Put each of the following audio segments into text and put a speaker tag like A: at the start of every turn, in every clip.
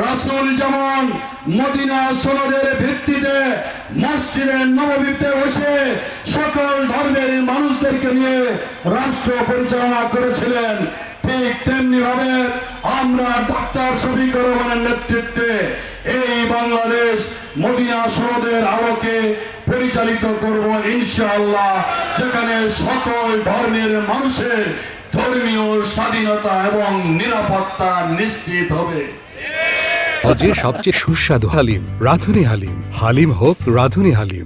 A: রাসূল যেমন মদিনা সনদের ভিত্তিতে মসজিদে নববীতে বসে সকল ধর্মের মানুষদেরকে নিয়ে রাষ্ট্র পরিচালনা করেছিলেন, ঠিক তেমনি ভাবে আমরা ডক্টর শফিকুর রহমানের নেতৃত্বে এই বাংলাদেশ মদিনা সনদের আলোকে পরিচালিত করব ইনশাআল্লাহ, যেখানে সকল ধর্মের মানুষের ধর্মীয় স্বাধীনতা এবং নিরাপত্তা নিশ্চিত হবে।
B: হজের সবচেয়ে সুস্বাদু হালিম, রাঁধুনি হালিম। হালিম হোক রাঁধুনি হালিম।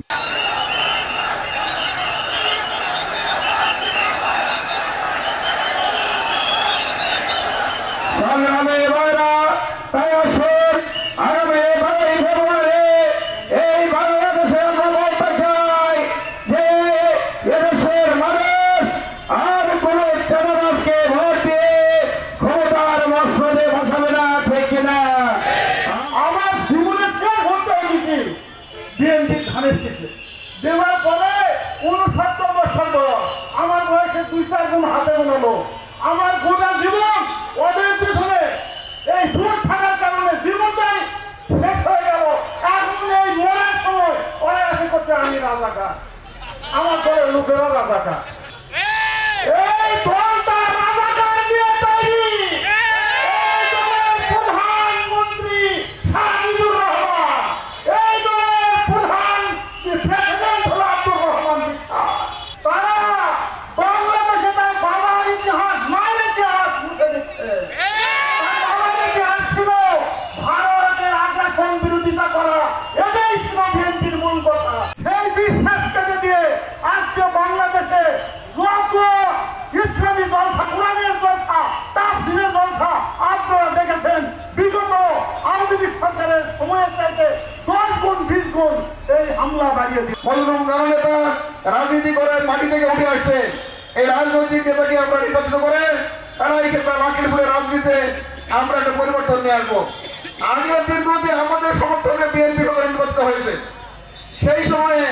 C: দেওয়ার পরে 69 বছর বয়স, আমার বয়সে 2-4 গুণ হাতে বানালো। আমার গোটা জীবন ওদের পিছনে এই ভোট থাকার কারণে জীবনটাই শেষ হয়ে গেল। এখন এই মরার সময় ওরা এসে করছে আমি রাজাকার, আমার দলের লোকেরা রাজাকার। এই দলটা রাজাকার দিয়ে তৈরি। এই দলের প্রধানমন্ত্রী শাহিদুর রহমান, এই দলের প্রধান প্রেসিডেন্ট হলো আব্দুর রহমান বিশ্বাস। তারা বাংলাদেশে তার বাবার ইতিহাস, মায়ের ইতিহাস মুছে দিচ্ছে। বাবার ইতিহাস ছিল ভারতের আগ্রাসন বিরোধিতা করা, এটাই ছিল বিএনপির মূল কথা। সেই বিশ্বাসটাকে দিয়ে আজকে বাংলাদেশে যত ইসলামী জলসা, কোরআনের জলসা, তাফসীরের জলসা আপনারা দেখেছেন বিগত আওয়ামী লীগ সরকারের সময়ের চাইতে 10 গুণ 20 গুণ এই হামলা বাড়িয়ে দিচ্ছে।
D: মজলুম নেতা রাজনীতি করে মাটি থেকে উঠে আসছে। এই রাজনৈতিক নেতাকে আমরা নির্বাচিত করে তারা এই ক্ষেত্রে ওয়াকিলপুরের রাজনীতিতে আমরা একটা পরিবর্তন নিয়ে আসবো। আগের দিনগুলোতে আমাদের সমর্থনে বিএনপি নির্বাচিত হয়েছে। সেই সময়ে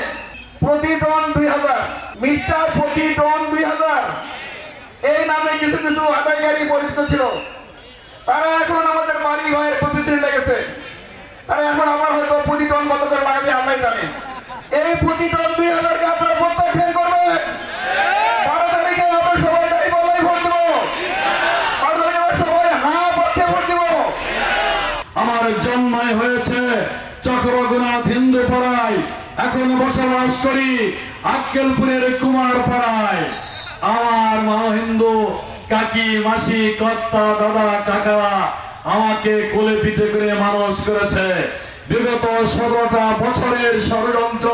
D: প্রতি টন 2000, মিটার প্রতি টন 2000 এই নামে কিছু কিছু আদায়কারী পরিচিত ছিল। তারা এখন আমাদের বাড়ি ভাইয়ের প্রতিশ্রুতি লেগেছে। তারা এখন আমার হয়তো প্রতি টন কত করে লাগাবে আমরাই জানি। এই প্রতি টন 2000-কে আপনারা প্রত্যাখ্যান করবেন। 12 তারিখে আমরা সবাই দাঁড়িয়ে বলাই ভোট দেবো। 12 তারিখে আমরা সবাই হ্যাঁ পক্ষে ভোট দেবো।
A: আমার জন্মায় হয়েছে চক্রগুনাথ হিন্দু পাড়ায়, এখন বসবাস করি আক্কেলপুরের কুমার পাড়ায়। আমার মা হিন্দু কাকি মাসি কর্তা দাদা কাকারা আমাকে কোলে পিঠে করে মানুষ করেছে। বিগত 17টা বছরের ষড়যন্ত্র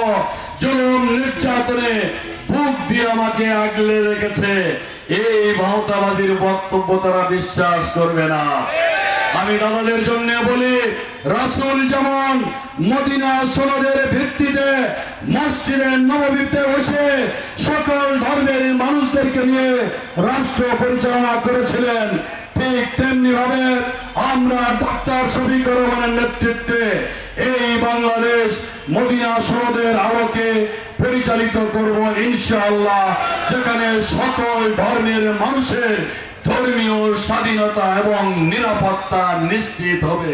A: জুলুম নির্যাতনে বুক দিয়ে আমাকে আগলে রেখেছে। এই ভাওতাবাজির বক্তব্য তারা বিশ্বাস করবে না। আমি দাদাদের জন্য বলি, রাসূল যেমন মদিনা সনদের ভিত্তিতে মসজিদে নববীতে বসে সকল ধর্মের মানুষদেরকে নিয়ে রাষ্ট্র পরিচালনা করেছিলেন, ঠিক তেমনি ভাবে আমরা ডক্টর শফিকুর রহমানের নেতৃত্বে এই বাংলাদেশ মদিনা সনদের আলোকে পরিচালিত করব ইনশাআল্লাহ, যেখানে সকল ধর্মের মানুষের ধর্মীয় স্বাধীনতা এবং নিরাপত্তা নিশ্চিত হবে।